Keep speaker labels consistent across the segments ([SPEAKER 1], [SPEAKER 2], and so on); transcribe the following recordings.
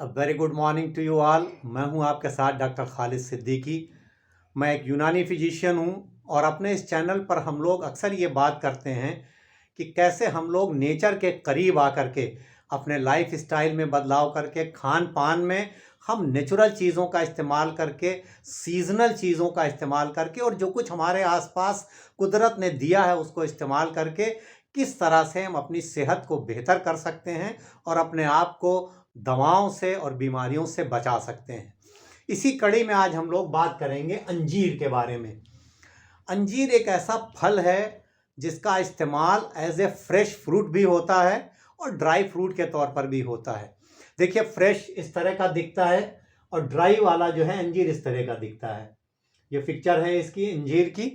[SPEAKER 1] Very good morning to you all. मैं हूं आपके साथ डॉक्टर खालिद सिद्दीकी। मैं एक यूनानी फिजिशियन हूं और अपने इस चैनल पर हम लोग अक्सर ये बात करते हैं कि कैसे हम लोग नेचर के करीब आकर के अपने लाइफ स्टाइल में बदलाव करके खान पान में हम नेचुरल चीज़ों का इस्तेमाल करके, सीजनल चीज़ों का इस्तेमाल करके और जो कुछ हमारे आसपास कुदरत ने दिया है उसको इस्तेमाल करके किस तरह से हम अपनी सेहत को बेहतर कर सकते हैं और अपने आप को दवाओं से और बीमारियों से बचा सकते हैं। इसी कड़ी में आज हम लोग बात करेंगे अंजीर के बारे में। अंजीर एक ऐसा फल है जिसका इस्तेमाल एज ए फ्रेश फ्रूट भी होता है और ड्राई फ्रूट के तौर पर भी होता है। देखिए, फ्रेश इस तरह का दिखता है और ड्राई वाला जो है अंजीर इस तरह का दिखता है। ये पिक्चर है इसकी अंजीर की।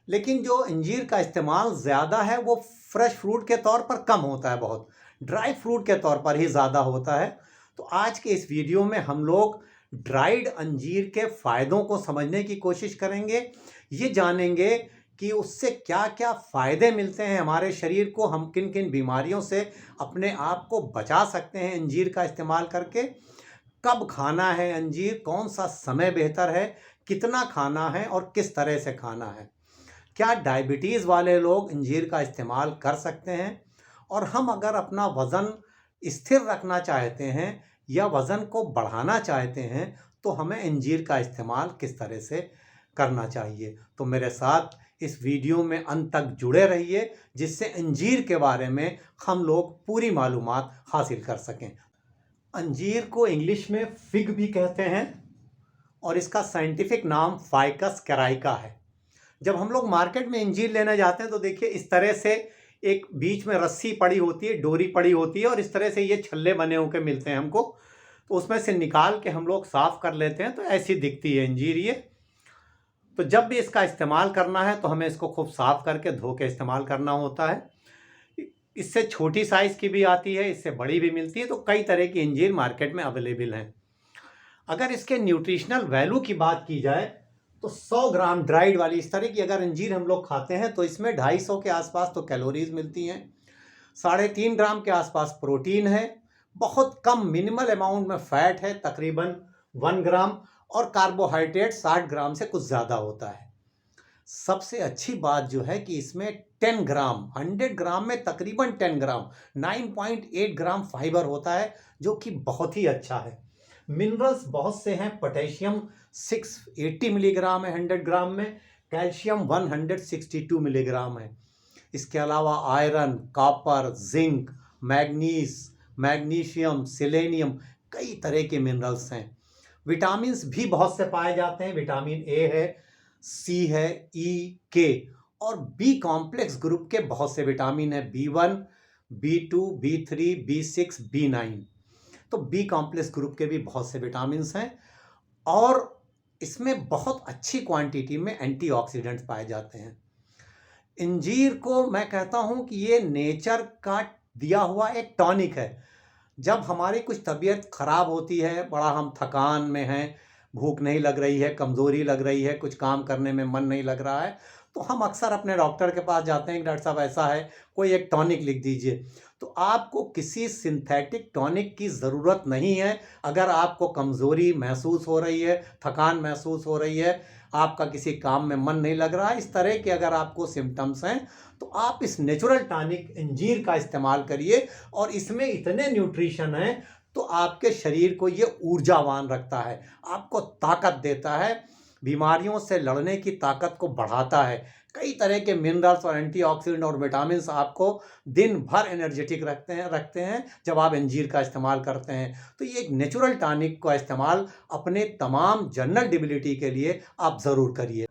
[SPEAKER 1] लेकिन जो अंजीर का इस्तेमाल ज़्यादा है वो फ्रेश फ्रूट के तौर पर कम होता है, बहुत ड्राई फ्रूट के तौर पर ही ज़्यादा होता है। तो आज के इस वीडियो में हम लोग ड्राइड अंजीर के फ़ायदों को समझने की कोशिश करेंगे। ये जानेंगे कि उससे क्या क्या फ़ायदे मिलते हैं हमारे शरीर को, हम किन किन बीमारियों से अपने आप को बचा सकते हैं अंजीर का इस्तेमाल करके, कब खाना है अंजीर, कौन सा समय बेहतर है, कितना खाना है और किस तरह से खाना है, क्या डायबिटीज़ वाले लोग अंजीर का इस्तेमाल कर सकते हैं, और हम अगर अपना वज़न स्थिर रखना चाहते हैं या वज़न को बढ़ाना चाहते हैं तो हमें अंजीर का इस्तेमाल किस तरह से करना चाहिए। तो मेरे साथ इस वीडियो में अंत तक जुड़े रहिए जिससे अंजीर के बारे में हम लोग पूरी मालूमात हासिल कर सकें। अंजीर को इंग्लिश में फिग भी कहते हैं और इसका साइंटिफिक नाम फाइकस कैराइका है। जब हम लोग मार्केट में अंजीर लेने जाते हैं तो देखिए इस तरह से एक बीच में रस्सी पड़ी होती है, डोरी पड़ी होती है और इस तरह से ये छल्ले बने होकर मिलते हैं हमको। तो उसमें से निकाल के हम लोग साफ़ कर लेते हैं तो ऐसी दिखती है अंजीर ये। तो जब भी इसका इस्तेमाल करना है तो हमें इसको खूब साफ़ करके धो के इस्तेमाल करना होता है। इससे छोटी साइज़ की भी आती है, इससे बड़ी भी मिलती है। तो कई तरह की अंजीर मार्केट में अवेलेबल हैं। अगर इसके न्यूट्रिशनल वैल्यू की बात की जाए तो 100 ग्राम ड्राइड वाली इस तरह की अगर अंजीर हम लोग खाते हैं तो इसमें 250 के आसपास तो कैलोरीज मिलती हैं, 3.5 ग्राम के आसपास प्रोटीन है, बहुत कम मिनिमल अमाउंट में फैट है तकरीबन 1 ग्राम, और कार्बोहाइड्रेट 60 ग्राम से कुछ ज़्यादा होता है। सबसे अच्छी बात जो है कि इसमें 10 ग्राम, 100 ग्राम में तकरीबन 10 ग्राम 9.8 ग्राम फाइबर होता है जो कि बहुत ही अच्छा है। मिनरल्स बहुत से हैं, पोटेशियम 680 मिलीग्राम है 100 ग्राम में, कैल्शियम 162 मिलीग्राम है। इसके अलावा iron, copper, zinc, magnesium, selenium, कई तरह के मिनरल्स हैं। विटामिन्स भी बहुत से पाए जाते हैं, विटामिन ए है, सी है, ई, के, और बी कॉम्प्लेक्स ग्रुप के बहुत से विटामिन है, B1, B2, B3, B6, B9। तो बी कॉम्प्लेक्स ग्रुप के भी बहुत से विटामिन्स हैं और इसमें बहुत अच्छी क्वांटिटी में एंटीऑक्सीडेंट्स पाए जाते हैं। अंजीर को मैं कहता हूं कि ये नेचर का दिया हुआ एक टॉनिक है। जब हमारी कुछ तबीयत खराब होती है, बड़ा हम थकान में हैं, भूख नहीं लग रही है, कमज़ोरी लग रही है, कुछ काम करने में मन नहीं लग रहा है, तो हम अक्सर अपने डॉक्टर के पास जाते हैं कि डॉक्टर साहब ऐसा है, कोई एक टॉनिक लिख दीजिए। तो आपको किसी सिंथेटिक टॉनिक की ज़रूरत नहीं है। अगर आपको कमज़ोरी महसूस हो रही है, थकान महसूस हो रही है, आपका किसी काम में मन नहीं लग रहा है, इस तरह के अगर आपको सिम्टम्स हैं तो आप इस नेचुरल टॉनिक अंजीर का इस्तेमाल करिए। और इसमें इतने न्यूट्रिशन हैं तो आपके शरीर को ये ऊर्जावान रखता है, आपको ताकत देता है, बीमारियों से लड़ने की ताकत को बढ़ाता है। कई तरह के मिनरल्स और एंटीऑक्सीडेंट और विटामिन्स आपको दिन भर एनर्जेटिक रखते हैं जब आप अंजीर का इस्तेमाल करते हैं। तो ये एक नेचुरल टॉनिक का इस्तेमाल अपने तमाम जनरल डिबिलिटी के लिए आप ज़रूर करिए।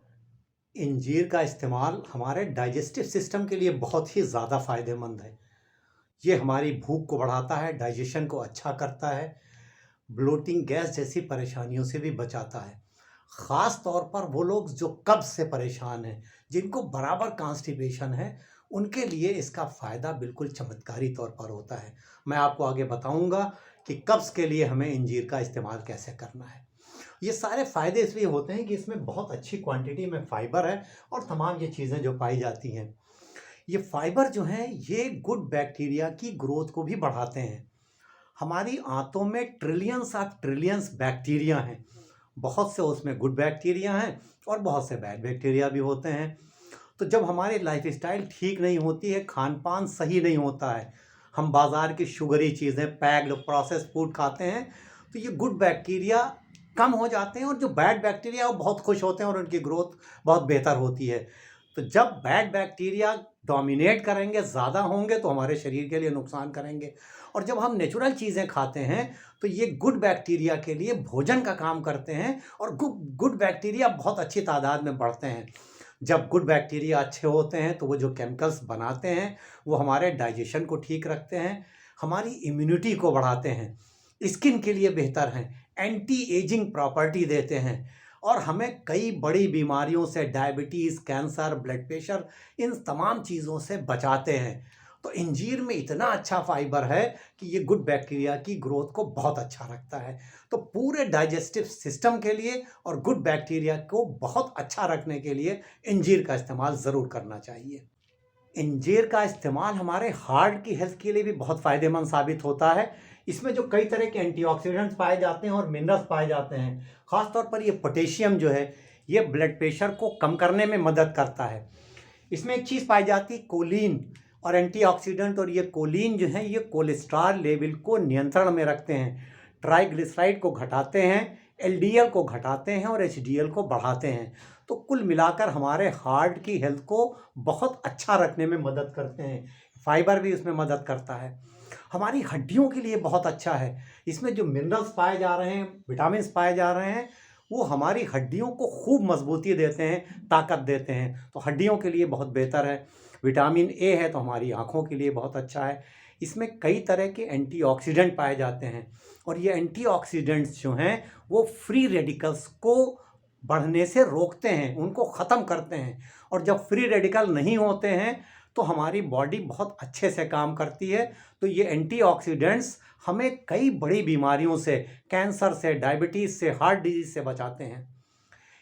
[SPEAKER 1] अंजीर का इस्तेमाल हमारे डाइजेस्टिव सिस्टम के लिए बहुत ही ज़्यादा फ़ायदेमंद है। ये हमारी भूख को बढ़ाता है, डाइजेशन को अच्छा करता है, ब्लोटिंग, गैस जैसी परेशानियों से भी बचाता है। ख़ास तौर पर वो लोग जो कब्ज़ से परेशान हैं, जिनको बराबर कॉन्स्टिपेशन है, उनके लिए इसका फ़ायदा बिल्कुल चमत्कारी तौर पर होता है। मैं आपको आगे बताऊंगा कि कब्ज़ के लिए हमें अंजीर का इस्तेमाल कैसे करना है। ये सारे फ़ायदे इसलिए होते हैं कि इसमें बहुत अच्छी क्वांटिटी में फ़ाइबर है और तमाम ये चीज़ें जो पाई जाती हैं, ये फाइबर जो हैं ये गुड बैक्टीरिया की ग्रोथ को भी बढ़ाते हैं। हमारी आंतों में ट्रिलियंस ऑफ ट्रिलियंस बैक्टीरिया हैं। बहुत से उसमें गुड बैक्टीरिया हैं और बहुत से बैड बैक्टीरिया भी होते हैं। तो जब हमारी लाइफस्टाइल ठीक नहीं होती है, खान पान सही नहीं होता है, हम बाज़ार की शुगरी चीज़ें, पैक्ड प्रोसेस फूड खाते हैं, तो ये गुड बैक्टीरिया कम हो जाते हैं और जो बैड बैक्टीरिया वो बहुत खुश होते हैं और उनकी ग्रोथ बहुत बेहतर होती है। तो जब बैड बैक्टीरिया डोमिनेट करेंगे, ज़्यादा होंगे, तो हमारे शरीर के लिए नुकसान करेंगे। और जब हम नेचुरल चीज़ें खाते हैं तो ये गुड बैक्टीरिया के लिए भोजन का काम करते हैं और गुड बैक्टीरिया बहुत अच्छी तादाद में बढ़ते हैं। जब गुड बैक्टीरिया अच्छे होते हैं तो वो जो केमिकल्स बनाते हैं वो हमारे डाइजेशन को ठीक रखते हैं, हमारी इम्यूनिटी को बढ़ाते हैं, स्किन के लिए बेहतर हैं, एंटी एजिंग प्रॉपर्टी देते हैं और हमें कई बड़ी बीमारियों से, डायबिटीज़, कैंसर, ब्लड प्रेशर, इन तमाम चीज़ों से बचाते हैं। तो इंजीर में इतना अच्छा फाइबर है कि ये गुड बैक्टीरिया की ग्रोथ को बहुत अच्छा रखता है। तो पूरे डाइजेस्टिव सिस्टम के लिए और गुड बैक्टीरिया को बहुत अच्छा रखने के लिए इंजीर का इस्तेमाल ज़रूर करना चाहिए। इंजीर का इस्तेमाल हमारे हार्ट की हेल्थ के लिए भी बहुत फ़ायदेमंद साबित होता है। इसमें जो कई तरह के एंटीऑक्सीडेंट्स पाए जाते हैं और मिनरल्स पाए जाते हैं, ख़ास तौर पर ये पोटेशियम जो है, ये ब्लड प्रेशर को कम करने में मदद करता है। इसमें एक चीज़ पाई जाती है कोलिन, और एंटीऑक्सीडेंट, और ये कोलिन जो है ये कोलेस्ट्रॉल लेवल को नियंत्रण में रखते हैं, ट्राइग्लिसराइड को घटाते हैं, एलडीएल को घटाते हैं और एचडीएल को बढ़ाते हैं। तो कुल मिलाकर हमारे हार्ट की हेल्थ को बहुत अच्छा रखने में मदद करते हैं। फाइबर भी इसमें मदद करता है। हमारी हड्डियों के लिए बहुत अच्छा है। इसमें जो मिनरल्स पाए जा रहे हैं, विटामिन्स पाए जा रहे हैं, वो हमारी हड्डियों को खूब मजबूती देते हैं, ताकत देते हैं। तो हड्डियों के लिए बहुत बेहतर है। विटामिन ए है तो हमारी आँखों के लिए बहुत अच्छा है। इसमें कई तरह के एंटीऑक्सीडेंट पाए जाते हैं और ये एंटीऑक्सीडेंट्स जो हैं वो फ्री रेडिकल्स को बढ़ने से रोकते हैं, उनको ख़त्म करते हैं। और जब फ्री रेडिकल नहीं होते हैं तो हमारी बॉडी बहुत अच्छे से काम करती है। तो ये एंटीऑक्सीडेंट्स हमें कई बड़ी बीमारियों से, कैंसर से, डायबिटीज़ से, हार्ट डिजीज़ से बचाते हैं।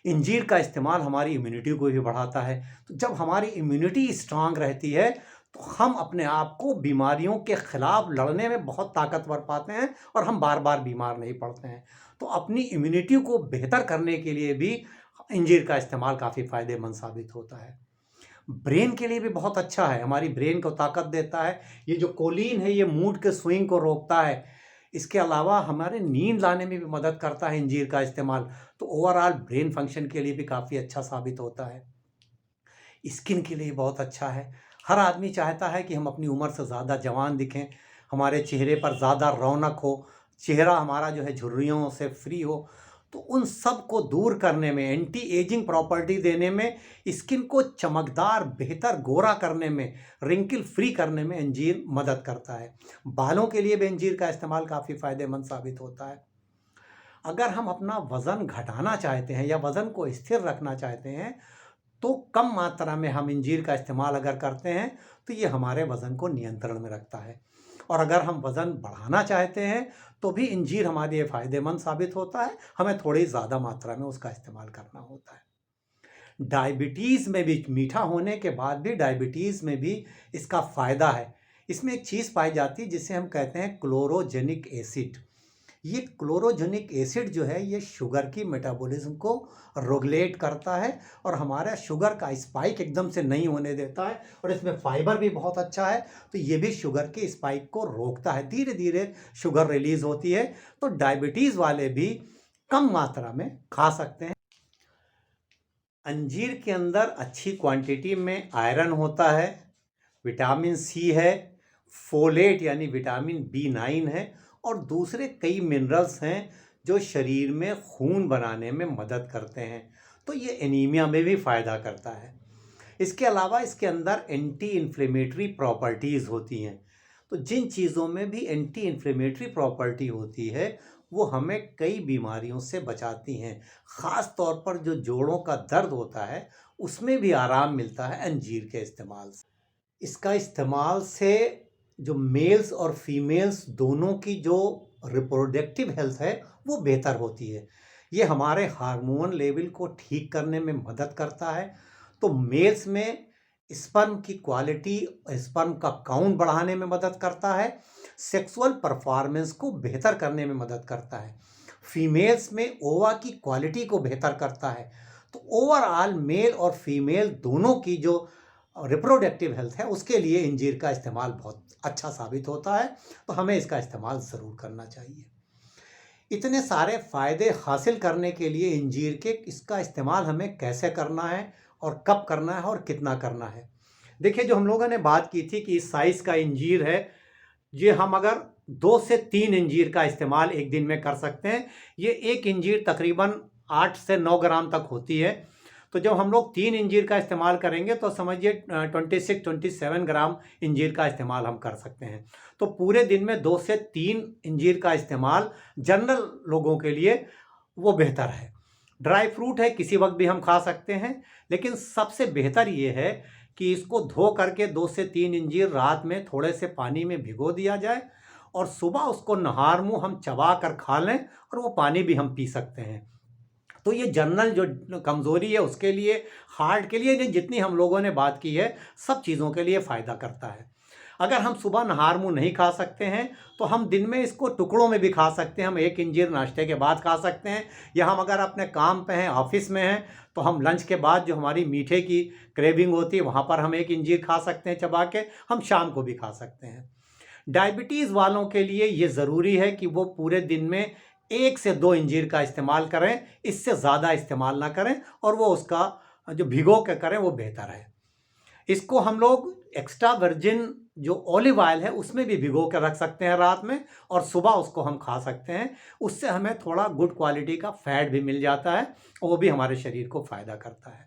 [SPEAKER 1] इंजीर का इस्तेमाल हमारी इम्यूनिटी को भी बढ़ाता है। तो जब हमारी इम्यूनिटी स्ट्रांग रहती है तो हम अपने आप को बीमारियों के ख़िलाफ़ लड़ने में बहुत ताकतवर पाते हैं और हम बार बार बीमार नहीं पड़ते हैं। तो अपनी इम्यूनिटी को बेहतर करने के लिए भी इंजीर का इस्तेमाल काफ़ी फ़ायदेमंद साबित होता है। ब्रेन के लिए भी बहुत अच्छा है, हमारी ब्रेन को ताकत देता है। ये जो कोलिन है ये मूड के स्विंग को रोकता है। इसके अलावा हमारे नींद लाने में भी मदद करता है इंजीर का इस्तेमाल। तो ओवरऑल ब्रेन फंक्शन के लिए भी काफ़ी अच्छा साबित होता है। स्किन के लिए बहुत अच्छा है। हर आदमी चाहता है कि हम अपनी उम्र से ज़्यादा जवान दिखें, हमारे चेहरे पर ज़्यादा रौनक हो, चेहरा हमारा जो है झुर्रियों से फ्री हो। तो उन सब को दूर करने में, एंटी एजिंग प्रॉपर्टी देने में, स्किन को चमकदार, बेहतर गोरा करने में, रिंकल फ्री करने में अंजीर मदद करता है। बालों के लिए भी अंजीर का इस्तेमाल काफ़ी फ़ायदेमंद साबित होता है। अगर हम अपना वज़न घटाना चाहते हैं या वज़न को स्थिर रखना चाहते हैं तो कम मात्रा में हम इंजीर का इस्तेमाल अगर करते हैं तो ये हमारे वज़न को नियंत्रण में रखता है। और अगर हम वज़न बढ़ाना चाहते हैं तो भी इंजीर हमारे लिए फ़ायदेमंद साबित होता है, हमें थोड़ी ज़्यादा मात्रा में उसका इस्तेमाल करना होता है। डायबिटीज़ में भी, मीठा होने के बाद भी डायबिटीज़ में भी इसका फ़ायदा है। इसमें एक चीज़ पाई जाती है जिसे हम कहते हैं क्लोरोजेनिक एसिड। ये क्लोरोजेनिक एसिड जो है ये शुगर की मेटाबॉलिज्म को रेगुलेट करता है और हमारा शुगर का स्पाइक एकदम से नहीं होने देता है। और इसमें फाइबर भी बहुत अच्छा है, तो ये भी शुगर के स्पाइक को रोकता है। धीरे धीरे शुगर रिलीज़ होती है। तो डायबिटीज़ वाले भी कम मात्रा में खा सकते हैं। अंजीर के अंदर अच्छी क्वांटिटी में आयरन होता है, विटामिन सी है, फोलेट यानी विटामिन बी9 है और दूसरे कई मिनरल्स हैं जो शरीर में खून बनाने में मदद करते हैं। तो ये एनीमिया में भी फ़ायदा करता है। इसके अलावा इसके अंदर एंटी इन्फ्लेमेटरी प्रॉपर्टीज़ होती हैं। तो जिन चीज़ों में भी एंटी इन्फ्लेमेटरी प्रॉपर्टी होती है वो हमें कई बीमारियों से बचाती हैं। ख़ास तौर पर जो जोड़ों का दर्द होता है उसमें भी आराम मिलता है अंजीर के इस्तेमाल से। इसका इस्तेमाल से जो मेल्स और फीमेल्स दोनों की जो रिप्रोडक्टिव हेल्थ है वो बेहतर होती है। ये हमारे हार्मोन लेवल को ठीक करने में मदद करता है। तो मेल्स में स्पर्म की क्वालिटी, स्पर्म का काउंट बढ़ाने में मदद करता है, सेक्सुअल परफॉर्मेंस को बेहतर करने में मदद करता है, फीमेल्स में ओवा की क्वालिटी को बेहतर करता है। तो ओवरऑल मेल और फीमेल दोनों की जो रिप्रोडक्टिव हेल्थ है उसके लिए इंजीर का इस्तेमाल बहुत अच्छा साबित होता है। तो हमें इसका इस्तेमाल ज़रूर करना चाहिए। इतने सारे फ़ायदे हासिल करने के लिए इंजीर के इसका इस्तेमाल हमें कैसे करना है और कब करना है और कितना करना है। देखिए, जो हम लोगों ने बात की थी कि इस साइज़ का इंजीर है, ये हम अगर 2 से 3 इंजीर का इस्तेमाल एक दिन में कर सकते हैं। ये एक इंजीर तकरीबन 8 से 9 ग्राम तक होती है। तो जब हम लोग 3 इंजीर का इस्तेमाल करेंगे तो समझिए 26-27 ग्राम इंजीर का इस्तेमाल हम कर सकते हैं। तो पूरे दिन में 2 से 3 इंजीर का इस्तेमाल जनरल लोगों के लिए वो बेहतर है। ड्राई फ्रूट है, किसी वक्त भी हम खा सकते हैं, लेकिन सबसे बेहतर ये है कि इसको धो करके 2 से 3 इंजीर रात में थोड़े से पानी में भिगो दिया जाए और सुबह उसको नहार मुँह हम चबा कर खा लें और वो पानी भी हम पी सकते हैं। तो ये जनरल जो कमज़ोरी है उसके लिए, हार्ट के लिए, जितनी हम लोगों ने बात की है, सब चीज़ों के लिए फ़ायदा करता है। अगर हम सुबह नहार मुँह नहीं खा सकते हैं तो हम दिन में इसको टुकड़ों में भी खा सकते हैं। हम 1 इंजीर नाश्ते के बाद खा सकते हैं, या हम अगर अपने काम पे हैं, ऑफिस में हैं, तो हम लंच के बाद जो हमारी मीठे की क्रेविंग होती है वहाँ पर हम 1 इंजीर खा सकते हैं चबा के। हम शाम को भी खा सकते हैं। डायबिटीज़ वालों के लिए ये ज़रूरी है कि वो पूरे दिन में 1 से 2 इंजीर का इस्तेमाल करें, इससे ज़्यादा इस्तेमाल ना करें, और वो उसका जो भिगो के करें वो बेहतर है। इसको हम लोग एक्स्ट्रा वर्जिन जो ऑलिव ऑयल है उसमें भी भिगो के रख सकते हैं रात में, और सुबह उसको हम खा सकते हैं। उससे हमें थोड़ा गुड क्वालिटी का फैट भी मिल जाता है और वो भी हमारे शरीर को फ़ायदा करता है।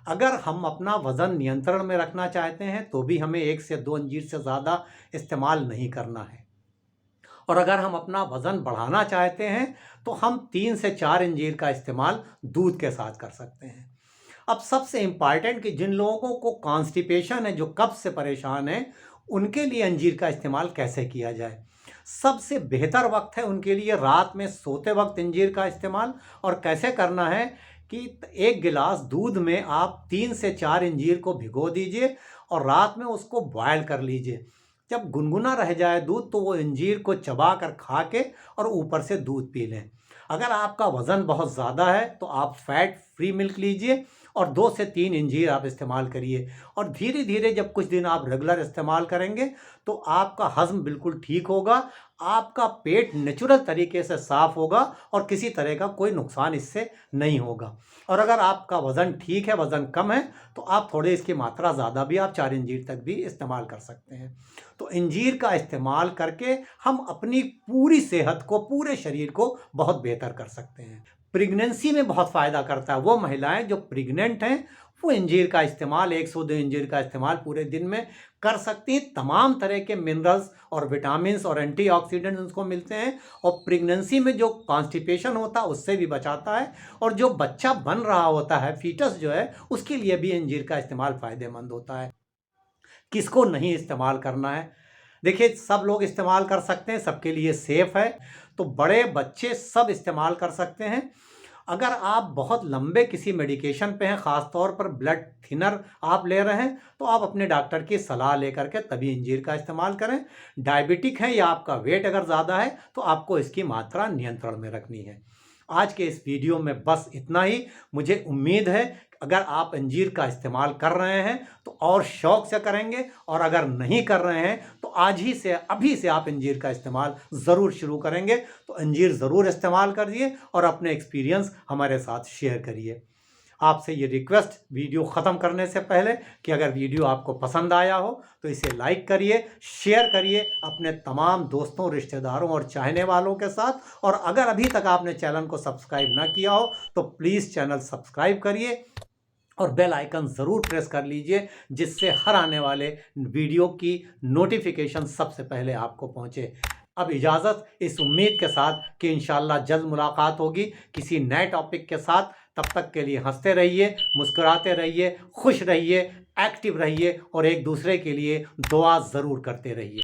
[SPEAKER 1] अगर हम अपना वज़न नियंत्रण में रखना चाहते हैं तो भी हमें 1 से 2 अंजीर से ज़्यादा इस्तेमाल नहीं करना है, और अगर हम अपना वज़न बढ़ाना चाहते हैं तो हम 3 से 4 अंजीर का इस्तेमाल दूध के साथ कर सकते हैं। अब सबसे इम्पॉर्टेंट कि जिन लोगों को कॉन्स्टिपेशन है, जो कब्ज़ से परेशान हैं, उनके लिए अंजीर का इस्तेमाल कैसे किया जाए। सबसे बेहतर वक्त है उनके लिए रात में सोते वक्त अंजीर का इस्तेमाल। और कैसे करना है कि 1 गिलास दूध में आप 3 से 4 अंजीर को भिगो दीजिए और रात में उसको बॉयल कर लीजिए। जब गुनगुना रह जाए दूध तो वो अंजीर को चबा कर खा के और ऊपर से दूध पी लें। अगर आपका वज़न बहुत ज़्यादा है तो आप फैट फ्री मिल्क लीजिए और 2 से 3 अंजीर आप इस्तेमाल करिए, और धीरे धीरे जब कुछ दिन आप रेगुलर इस्तेमाल करेंगे तो आपका हज़म बिल्कुल ठीक होगा, आपका पेट नेचुरल तरीके से साफ़ होगा और किसी तरह का कोई नुकसान इससे नहीं होगा। और अगर आपका वज़न ठीक है, वज़न कम है, तो आप थोड़े इसकी मात्रा ज़्यादा भी, आप 4 अंजीर तक भी इस्तेमाल कर सकते हैं। तो अंजीर का इस्तेमाल करके हम अपनी पूरी सेहत को, पूरे शरीर को बहुत बेहतर कर सकते हैं। प्रेगनेंसी में बहुत फ़ायदा करता है। वो महिलाएं जो प्रेग्नेंट हैं वो अंजीर का इस्तेमाल, 1 से 2 अंजीर का इस्तेमाल पूरे दिन में कर सकती हैं। तमाम तरह के मिनरल्स और विटामिन्स और एंटीऑक्सीडेंट्स उनको मिलते हैं, और प्रेगनेंसी में जो कॉन्स्टिपेशन होता है उससे भी बचाता है, और जो बच्चा बन रहा होता है, फीटस जो है, उसके लिए भी अंजीर का इस्तेमाल फ़ायदेमंद होता है। किसको नहीं इस्तेमाल करना है? देखिए, सब लोग इस्तेमाल कर सकते हैं, सबके लिए सेफ़ है। तो बड़े बच्चे सब इस्तेमाल कर सकते हैं। अगर आप बहुत लंबे किसी मेडिकेशन पे हैं, ख़ास तौर पर ब्लड थिनर आप ले रहे हैं, तो आप अपने डॉक्टर की सलाह लेकर के तभी अंजीर का इस्तेमाल करें। डायबिटिक है या आपका वेट अगर ज़्यादा है तो आपको इसकी मात्रा नियंत्रण में रखनी है। आज के इस वीडियो में बस इतना ही। मुझे उम्मीद है अगर आप अंजीर का इस्तेमाल कर रहे हैं तो और शौक़ से करेंगे, और अगर नहीं कर रहे हैं तो आज ही से, अभी से आप अंजीर का इस्तेमाल ज़रूर शुरू करेंगे। तो अंजीर ज़रूर इस्तेमाल करिए और अपने एक्सपीरियंस हमारे साथ शेयर करिए। आपसे ये रिक्वेस्ट वीडियो ख़त्म करने से पहले कि अगर वीडियो आपको पसंद आया हो तो इसे लाइक करिए, शेयर करिए अपने तमाम दोस्तों, रिश्तेदारों और चाहने वालों के साथ। और अगर अभी तक आपने चैनल को सब्सक्राइब ना किया हो तो प्लीज़ चैनल सब्सक्राइब करिए और बेल आइकन ज़रूर प्रेस कर लीजिए, जिससे हर आने वाले वीडियो की नोटिफिकेशन सबसे पहले आपको पहुंचे। अब इजाज़त, इस उम्मीद के साथ कि इंशाअल्लाह जल्द मुलाकात होगी किसी नए टॉपिक के साथ। तब तक के लिए हंसते रहिए, मुस्कुराते रहिए, खुश रहिए, एक्टिव रहिए और एक दूसरे के लिए दुआ ज़रूर करते रहिए।